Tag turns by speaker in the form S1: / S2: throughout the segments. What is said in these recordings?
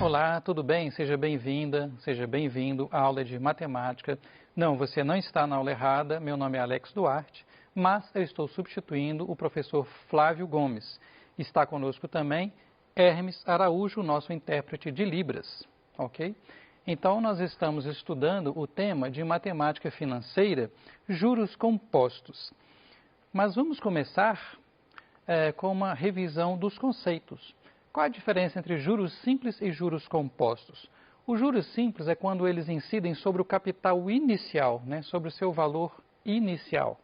S1: Olá, tudo bem? Seja bem-vinda, seja bem-vindo à aula de matemática. Não, você não está na aula errada, meu nome é Alex Duarte, mas eu estou substituindo o professor Flávio Gomes. Está conosco também Hermes Araújo, nosso intérprete de Libras, ok? Então, nós estamos estudando o tema de matemática financeira, juros compostos. Mas vamos começar com uma revisão dos conceitos. Qual a diferença entre juros simples e juros compostos? Os juros simples é quando eles incidem sobre o capital inicial, sobre o seu valor inicial.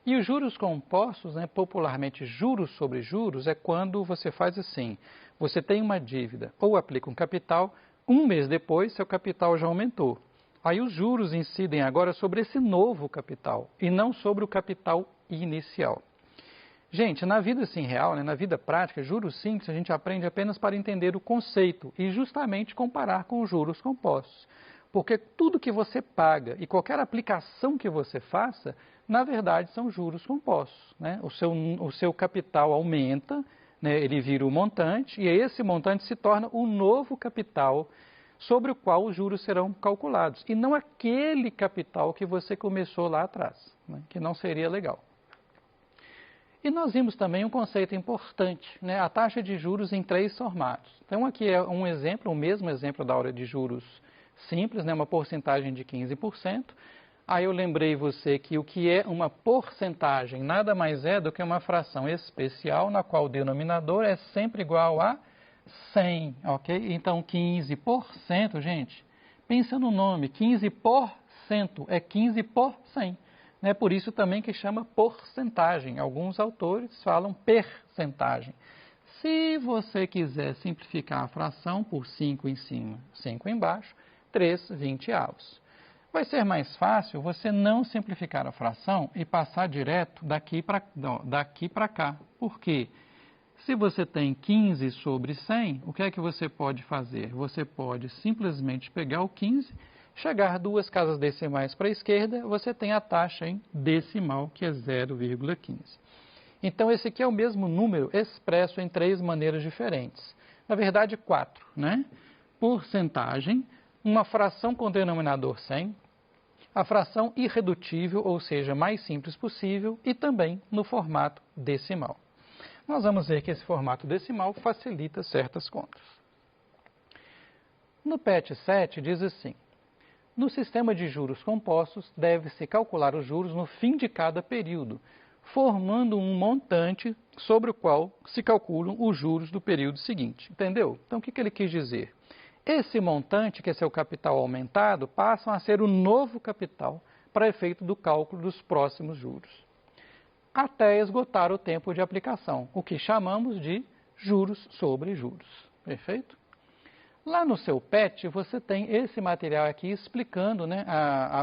S1: E os juros compostos, popularmente juros sobre juros, é quando você faz assim, você tem uma dívida ou aplica um capital, um mês depois seu capital já aumentou. Aí os juros incidem agora sobre esse novo capital e não sobre o capital inicial. Gente, na vida assim real, na vida prática, juros simples a gente aprende apenas para entender o conceito e justamente comparar com os juros compostos. Porque tudo que você paga e qualquer aplicação que você faça, na verdade são juros compostos. O seu capital aumenta, ele vira o montante e esse montante se torna o novo capital sobre o qual os juros serão calculados. E não aquele capital que você começou lá atrás, que não seria legal. E nós vimos também um conceito importante, a taxa de juros em 3 formatos. Então aqui é um exemplo, o mesmo exemplo da aula de juros simples, uma porcentagem de 15%. Aí eu lembrei você que o que é uma porcentagem nada mais é do que uma fração especial na qual o denominador é sempre igual a 100, ok? Então 15%, gente, pensa no nome, 15% é 15 por 100. É por isso também que chama porcentagem. Alguns autores falam percentagem. Se você quiser simplificar a fração por 5 em cima, 5 embaixo, 3 20avos. Vai ser mais fácil você não simplificar a fração e passar direto daqui para cá. Por quê? Se você tem 15 sobre 100, o que é que você pode fazer? Você pode simplesmente pegar o 15, chegar 2 casas decimais para a esquerda, você tem a taxa em decimal, que é 0,15. Então, esse aqui é o mesmo número expresso em 3 maneiras diferentes. Na verdade, 4, Porcentagem, uma fração com denominador 100, a fração irredutível, ou seja, mais simples possível, e também no formato decimal. Nós vamos ver que esse formato decimal facilita certas contas. No PET 7 diz assim: no sistema de juros compostos, deve-se calcular os juros no fim de cada período, formando um montante sobre o qual se calculam os juros do período seguinte. Entendeu? Então, o que ele quis dizer? Esse montante, que é seu capital aumentado, passam a ser o novo capital para efeito do cálculo dos próximos juros, até esgotar o tempo de aplicação, o que chamamos de juros sobre juros. Perfeito? Lá no seu PET, você tem esse material aqui explicando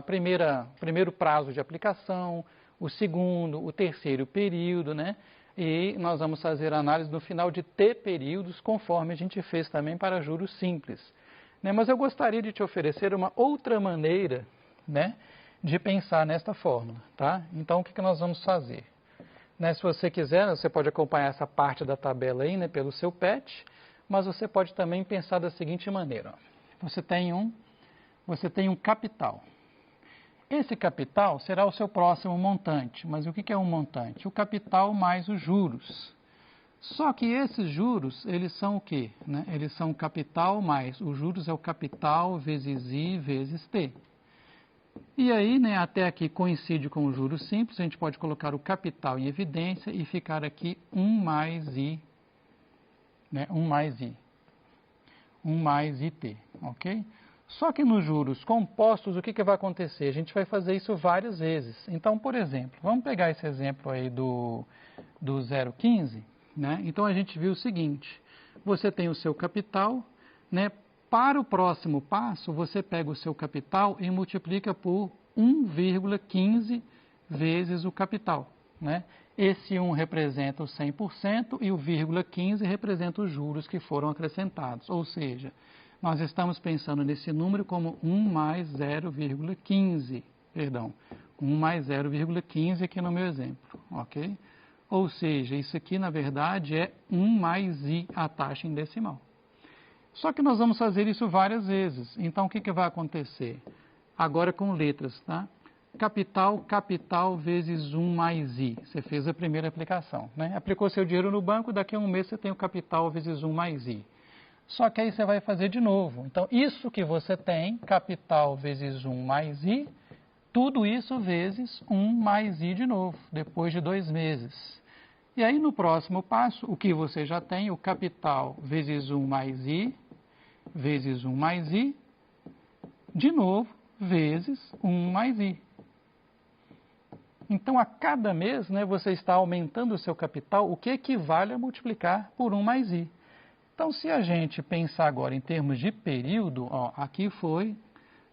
S1: primeiro prazo de aplicação, o segundo, o terceiro período, e nós vamos fazer análise no final de T períodos, conforme a gente fez também para juros simples. Mas eu gostaria de te oferecer uma outra maneira de pensar nesta fórmula. Tá? Então, o que nós vamos fazer? Se você quiser, você pode acompanhar essa parte da tabela aí pelo seu PET, mas você pode também pensar da seguinte maneira. Você tem um capital. Esse capital será o seu próximo montante. Mas o que é um montante? O capital mais os juros. Só que esses juros, eles são o quê? Eles são o capital mais os juros é o capital vezes I vezes T. E aí, até aqui coincide com o juros simples, a gente pode colocar o capital em evidência e ficar aqui 1 mais I. 1 mais IT, ok? Só que nos juros compostos, o que vai acontecer? A gente vai fazer isso várias vezes. Então, por exemplo, vamos pegar esse exemplo aí do 0,15, Então, a gente viu o seguinte, você tem o seu capital, Para o próximo passo, você pega o seu capital e multiplica por 1,15 vezes o capital, Esse 1 representa o 100% e o 0,15 representa os juros que foram acrescentados. Ou seja, nós estamos pensando nesse número como 1 mais 0,15. Perdão, 1 mais 0,15 aqui no meu exemplo. Ok? Ou seja, isso aqui na verdade é 1 mais I, a taxa em decimal. Só que nós vamos fazer isso várias vezes. Então, o que vai acontecer? Agora com letras, tá? Capital vezes 1 mais I. Você fez a primeira aplicação, né? Aplicou seu dinheiro no banco, daqui a um mês você tem o capital vezes 1 mais I. Só que aí você vai fazer de novo. Então, isso que você tem, capital vezes 1 mais I, tudo isso vezes 1 mais I de novo, depois de 2 meses. E aí, no próximo passo, o que você já tem, o capital vezes 1 mais I, vezes 1 mais I, de novo, vezes 1 mais I. Então, a cada mês, né, você está aumentando o seu capital, o que equivale a multiplicar por 1 mais I. Então, se a gente pensar agora em termos de período, ó, aqui foi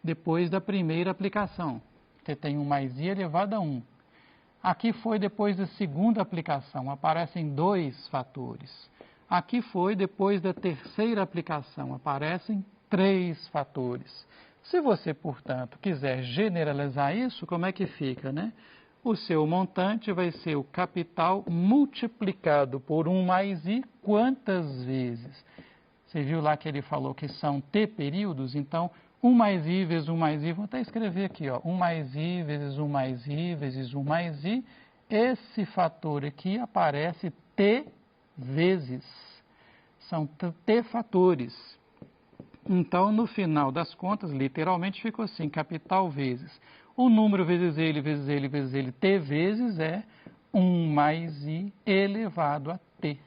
S1: depois da primeira aplicação. Você tem 1 mais I elevado a 1. Aqui foi depois da segunda aplicação, aparecem 2 fatores. Aqui foi depois da terceira aplicação, aparecem 3 fatores. Se você, portanto, quiser generalizar isso, como é que fica, né? O seu montante vai ser o capital multiplicado por 1 mais I quantas vezes? Você viu lá que ele falou que são T períodos, então 1 mais I vezes 1 mais I, vou até escrever aqui, ó, 1 mais I vezes 1 mais I vezes 1 mais I, esse fator aqui aparece T vezes, são T fatores. Então, no final das contas, literalmente ficou assim, capital vezes o número vezes ele, vezes ele, vezes ele, T vezes é 1 mais I elevado a T.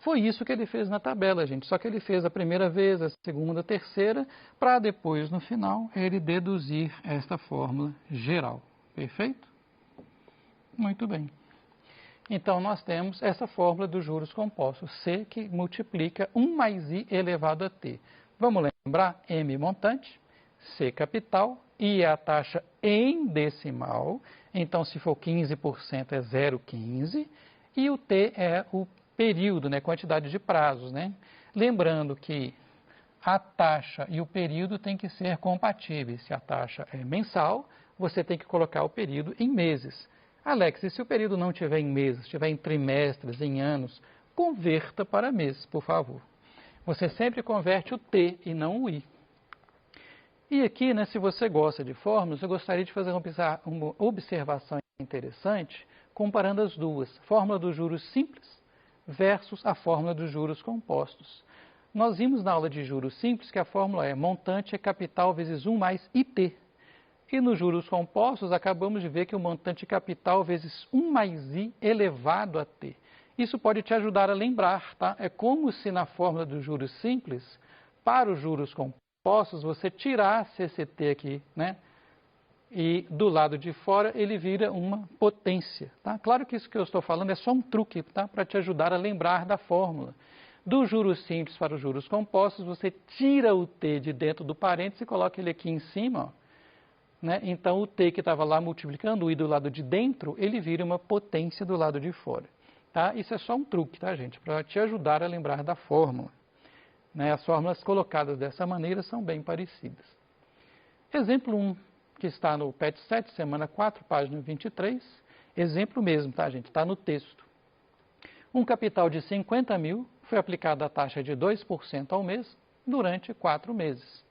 S1: Foi isso que ele fez na tabela, gente. Só que ele fez a primeira vez, a segunda, a terceira, para depois, no final, ele deduzir esta fórmula geral. Perfeito? Muito bem. Então, nós temos essa fórmula dos juros compostos, C, que multiplica 1 mais I elevado a T. Vamos lembrar? M montante, C capital, I é a taxa em decimal, então se for 15% é 0,15, e o T é o período, né, quantidade de prazos, né? Lembrando que a taxa e o período têm que ser compatíveis. Se a taxa é mensal, você tem que colocar o período em meses. Alex, e se o período não estiver em meses, estiver em trimestres, em anos, converta para meses, por favor. Você sempre converte o T e não o I. E aqui, né, se você gosta de fórmulas, eu gostaria de fazer uma observação interessante comparando as duas. Fórmula dos juros simples versus a fórmula dos juros compostos. Nós vimos na aula de juros simples que a fórmula é montante é capital vezes 1 mais IT. E nos juros compostos, acabamos de ver que o montante é capital vezes 1 mais I elevado a T. Isso pode te ajudar a lembrar, tá? É como se na fórmula dos juros simples, para os juros compostos, você tirasse esse T aqui, né? E do lado de fora ele vira uma potência, tá? Claro que isso que eu estou falando é só um truque, tá? Para te ajudar a lembrar da fórmula. Dos juros simples para os juros compostos, você tira o T de dentro do parênteses e coloca ele aqui em cima, ó. Né? Então, o T que estava lá multiplicando o I do lado de dentro, ele vira uma potência do lado de fora. Tá? Isso é só um truque, tá, gente? Para te ajudar a lembrar da fórmula. Né? As fórmulas colocadas dessa maneira são bem parecidas. Exemplo 1, que está no PET 7, semana 4, página 23. Exemplo mesmo, tá, gente? Está no texto. Um capital de 50 mil foi aplicado a taxa de 2% ao mês durante 4 meses.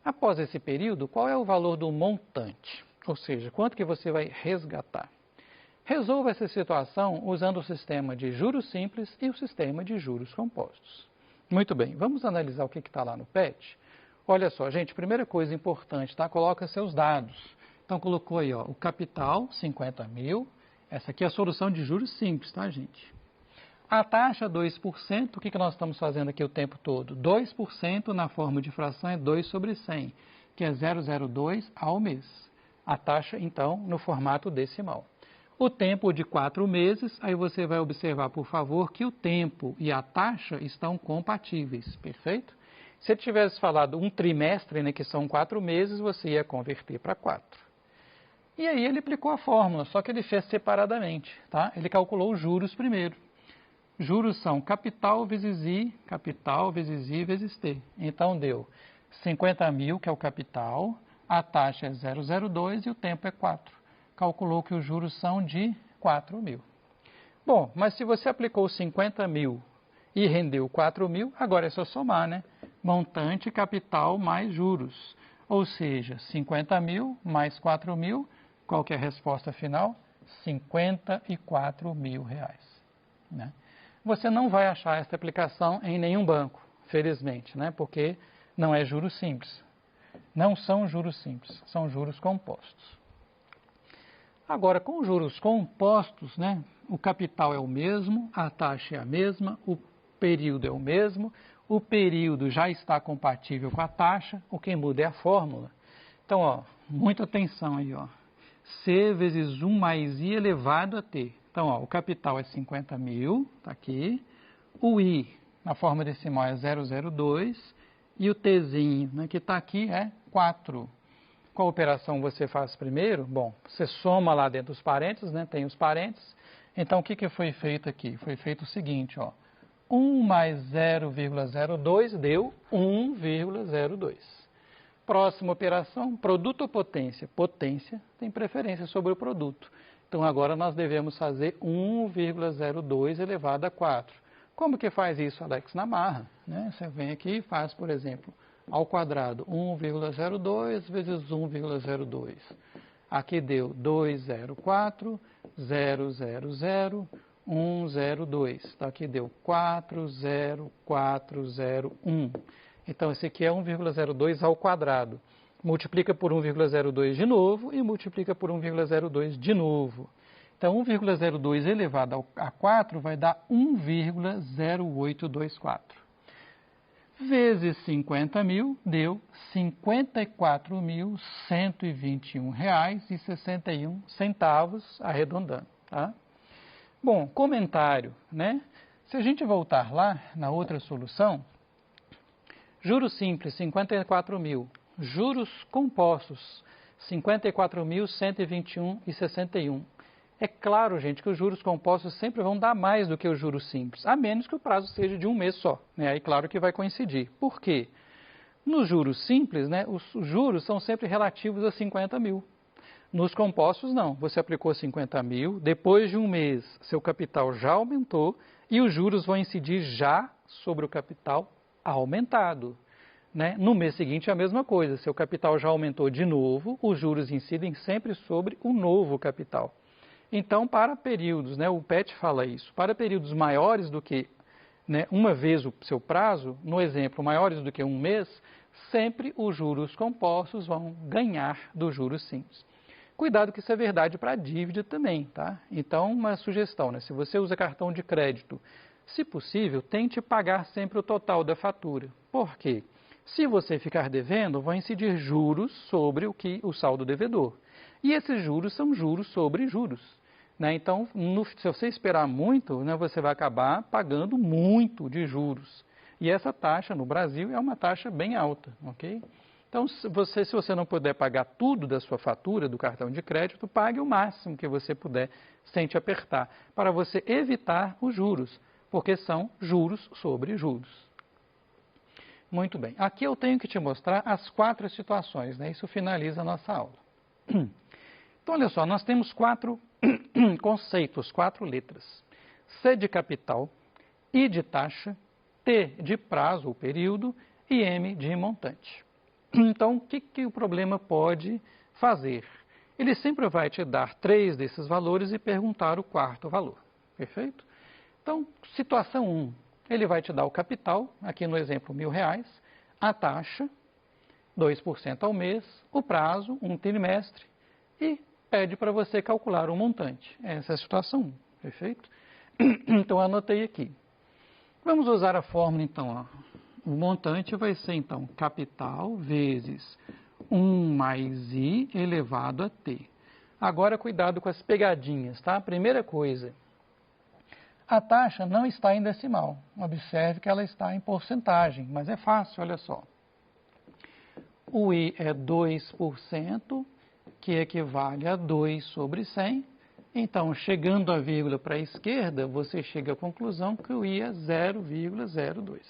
S1: Após esse período, qual é o valor do montante? Ou seja, quanto que você vai resgatar? Resolva essa situação usando o sistema de juros simples e o sistema de juros compostos. Muito bem, vamos analisar o que está lá no PET. Olha só, gente, primeira coisa importante, tá? Coloca seus dados. Então, colocou aí, ó, o capital, 50 mil. Essa aqui é a solução de juros simples, tá, gente? A taxa 2%, o que nós estamos fazendo aqui o tempo todo? 2% na forma de fração é 2 sobre 100, que é 0,02 ao mês. A taxa, então, no formato decimal. O tempo de 4 meses, aí você vai observar, por favor, que o tempo e a taxa estão compatíveis, perfeito? Se ele tivesse falado um trimestre, né, que são 4 meses, você ia converter para 4. E aí ele aplicou a fórmula, só que ele fez separadamente, tá? Ele calculou os juros primeiro. Juros são capital vezes I vezes T. Então, deu 50 mil, que é o capital, a taxa é 0,02 e o tempo é 4. Calculou que os juros são de 4 mil. Bom, mas se você aplicou 50 mil e rendeu 4 mil, agora é só somar, né? montante, capital mais juros. Ou seja, 50 mil mais 4 mil, qual que é a resposta final? 54 mil reais. Né? Você não vai achar essa aplicação em nenhum banco, felizmente, né? Porque não é juros simples. Não são juros simples, são juros compostos. Agora, com juros compostos, né, o capital é o mesmo, a taxa é a mesma, o período é o mesmo, o período já está compatível com a taxa, o que muda é a fórmula. Então, ó, muita atenção aí, ó. C vezes 1 mais I elevado a T. Então, ó, o capital é 50 mil, está aqui. O I, na forma decimal, é 002. E o Tzinho, né, que está aqui, é 4. Qual operação você faz primeiro? Bom, você soma lá dentro dos parênteses, né, tem os parênteses. Então, o que foi feito aqui? Foi feito o seguinte, ó. 1 mais 0,02 deu 1,02. Próxima operação, produto ou potência? Potência tem preferência sobre o produto. Então, agora nós devemos fazer 1,02 elevado a 4. Como que faz isso, Alex? Na marra. Né? Você vem aqui e faz, por exemplo, ao quadrado 1,02 vezes 1,02. Aqui deu 204, 000, 102. Então, aqui deu 40401. Então, esse aqui é 1,02 ao quadrado. Multiplica por 1,02 de novo e multiplica por 1,02 de novo. Então, 1,02 elevado a 4 vai dar 1,0824. Vezes 50 mil deu R$ 54.121,61, arredondando. Tá? Bom, comentário, né? Se a gente voltar lá na outra solução, juros simples, 54 mil. Juros compostos, 54.121,61. É claro, gente, que os juros compostos sempre vão dar mais do que os juros simples, a menos que o prazo seja de um mês só. Né? Aí, claro que vai coincidir. Por quê? Nos juros simples, né, os juros são sempre relativos a 50 mil. Nos compostos, não. Você aplicou 50 mil, depois de um mês, seu capital já aumentou e os juros vão incidir já sobre o capital aumentado. Né? No mês seguinte, a mesma coisa. Seu capital já aumentou de novo, os juros incidem sempre sobre o novo capital. Então, para períodos, né, o PET fala isso, para períodos maiores do que, né, uma vez o seu prazo, no exemplo, maiores do que um mês, sempre os juros compostos vão ganhar dos juros simples. Cuidado que isso é verdade para a dívida também, tá? Então, uma sugestão, né, se você usa cartão de crédito, se possível, tente pagar sempre o total da fatura. Por quê? Se você ficar devendo, vão incidir juros sobre o saldo devedor. E esses juros são juros sobre juros. Né? Então, se você esperar muito, né, você vai acabar pagando muito de juros. E essa taxa no Brasil é uma taxa bem alta, ok? Então, se você não puder pagar tudo da sua fatura do cartão de crédito, pague o máximo que você puder sem te apertar, para você evitar os juros, porque são juros sobre juros. Muito bem, aqui eu tenho que te mostrar as 4 situações, né? Isso finaliza a nossa aula. Então, olha só, nós temos 4 conceitos, 4 letras. C de capital, I de taxa, T de prazo ou período e M de montante. Então, o que o problema pode fazer? Ele sempre vai te dar 3 desses valores e perguntar o 4º valor. Perfeito? Então, situação 1, ele vai te dar o capital, aqui no exemplo R$ 1.000, a taxa, 2% ao mês, o prazo, 1 trimestre, e pede para você calcular o montante. Essa é a situação 1, perfeito? Então, anotei aqui. Vamos usar a fórmula, então. Ó. O montante vai ser, então, capital vezes 1 mais I elevado a T. Agora, cuidado com as pegadinhas, tá? Primeira coisa, a taxa não está em decimal. Observe que ela está em porcentagem, mas é fácil, olha só. O I é 2%, que equivale a 2 sobre 100. Então, chegando a vírgula para a esquerda, você chega à conclusão que o I é 0,02.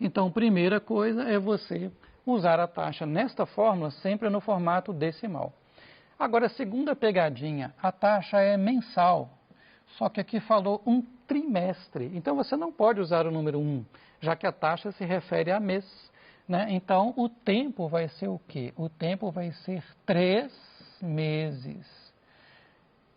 S1: Então, primeira coisa é você usar a taxa nesta fórmula sempre no formato decimal. Agora, a segunda pegadinha, a taxa é mensal, só que aqui falou 1 trimestre. Então, você não pode usar o número 1, já que a taxa se refere a mês, né? Então, o tempo vai ser o quê? O tempo vai ser 3 meses.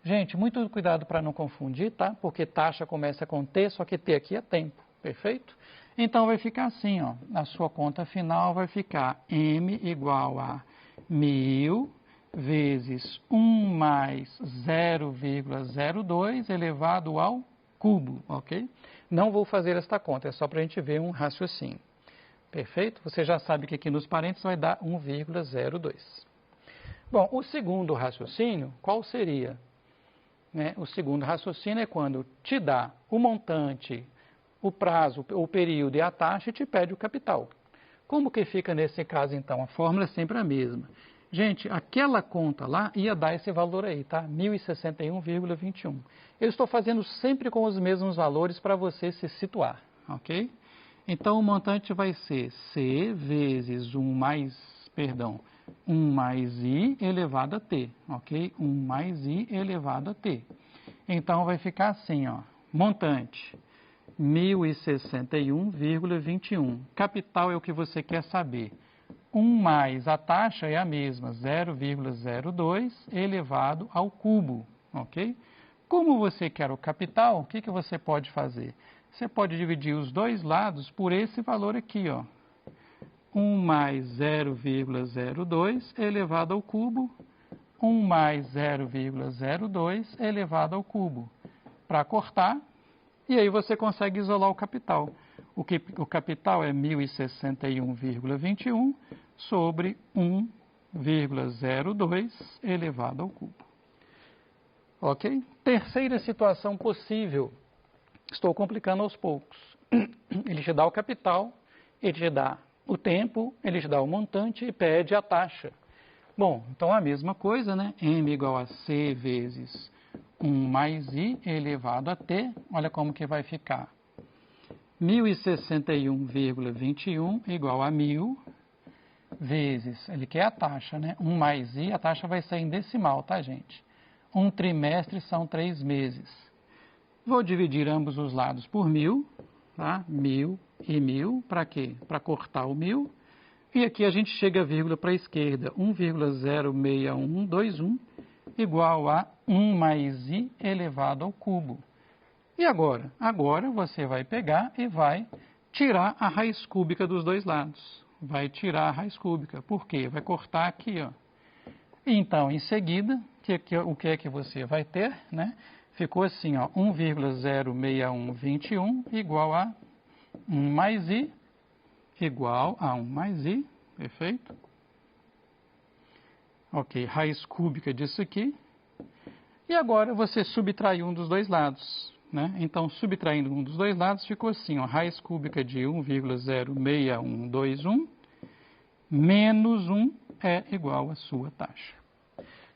S1: Gente, muito cuidado para não confundir, tá? Porque taxa começa com T, só que T aqui é tempo, perfeito? Então, vai ficar assim, ó. A sua conta final vai ficar M igual a 1.000 vezes 1 mais 0,02 elevado ao cubo, ok? Não vou fazer esta conta, é só para a gente ver um raciocínio. Perfeito? Você já sabe que aqui nos parênteses vai dar 1,02. Bom, o segundo raciocínio, qual seria? O segundo raciocínio é quando te dá o montante, o prazo, o período e a taxa e te pede o capital. Como que fica nesse caso, então? A fórmula é sempre a mesma. Gente, aquela conta lá ia dar esse valor aí, tá? 1.061,21. Eu estou fazendo sempre com os mesmos valores para você se situar, ok? Então, o montante vai ser C vezes 1 mais I elevado a T, ok? 1 mais I elevado a T. Então, vai ficar assim, ó, montante, 1.061,21. Capital é o que você quer saber. 1 mais a taxa é a mesma, 0,02 elevado ao cubo, ok? Como você quer o capital, o que você pode fazer? Você pode dividir os dois lados por esse valor aqui, ó. 1 mais 0,02 elevado ao cubo, 1 mais 0,02 elevado ao cubo. Para cortar, e aí você consegue isolar o capital. O capital é 1.061,21 sobre 1,02 elevado ao cubo. Ok? Terceira situação possível. Estou complicando aos poucos. Ele te dá o capital, ele te dá o tempo, ele te dá o montante e pede a taxa. Bom, então a mesma coisa, né? M igual a C vezes 1 mais I elevado a T. Olha como que vai ficar. 1.061,21 igual a 1.000 vezes, ele quer a taxa, né? 1 mais I, a taxa vai sair em decimal, tá, gente? Um trimestre são 3 meses. Vou dividir ambos os lados por 1.000, tá? 1.000 e 1.000, para quê? Para cortar o 1.000. E aqui a gente chega a vírgula para a esquerda, 1,06121 igual a 1 mais I elevado ao cubo. E agora? Agora você vai pegar e vai tirar a raiz cúbica dos dois lados. Vai tirar a raiz cúbica. Por quê? Vai cortar aqui, ó. Então, em seguida, o que é que você vai ter, né? Ficou assim, ó, 1,06121 igual a 1 mais I, igual a 1 mais I, perfeito? Ok, raiz cúbica disso aqui. E agora você subtrai um dos dois lados, né? Então, subtraindo um dos dois lados, ficou assim, ó, raiz cúbica de 1,06121 menos 1 é igual à sua taxa.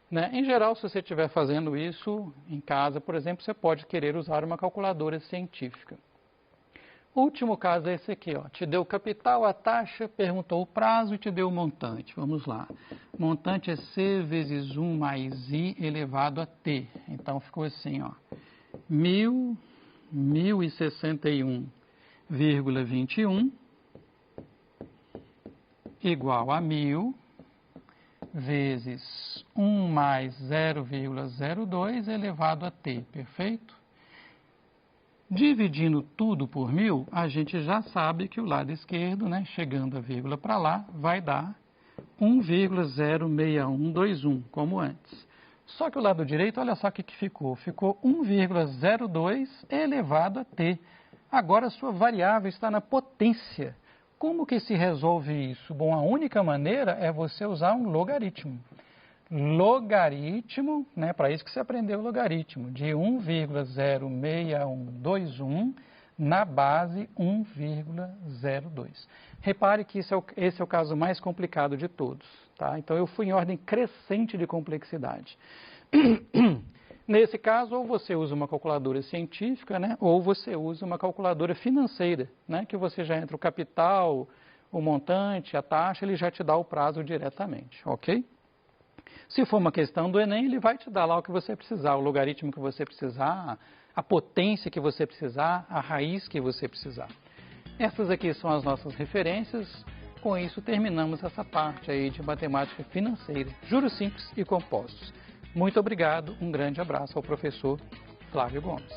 S1: Né? Em geral, se você estiver fazendo isso em casa, por exemplo, você pode querer usar uma calculadora científica. O último caso é esse aqui, ó. Te deu o capital, a taxa, perguntou o prazo e te deu o montante. Vamos lá. Montante é C vezes 1 mais I elevado a T. Então, ficou assim, ó. 1.061,21 igual a 1.000 vezes 1 mais 0,02 elevado a T, perfeito? Dividindo tudo por 1.000, a gente já sabe que o lado esquerdo, né, chegando a vírgula para lá, vai dar 1,06121, como antes. Só que o lado direito, olha só o que ficou. Ficou 1,02 elevado a T. Agora a sua variável está na potência. Como que se resolve isso? Bom, a única maneira é você usar um logaritmo. Logaritmo, né, para isso que você aprendeu o logaritmo, de 1,06121 na base 1,02. Repare que esse é o caso mais complicado de todos, tá? Então, eu fui em ordem crescente de complexidade. Nesse caso, ou você usa uma calculadora científica, né, ou você usa uma calculadora financeira, né, que você já entra o capital, o montante, a taxa, ele já te dá o prazo diretamente, ok? Se for uma questão do Enem, ele vai te dar lá o que você precisar, o logaritmo que você precisar, a potência que você precisar, a raiz que você precisar. Essas aqui são as nossas referências. Com isso, terminamos essa parte aí de matemática financeira, juros simples e compostos. Muito obrigado, um grande abraço ao professor Flávio Gomes.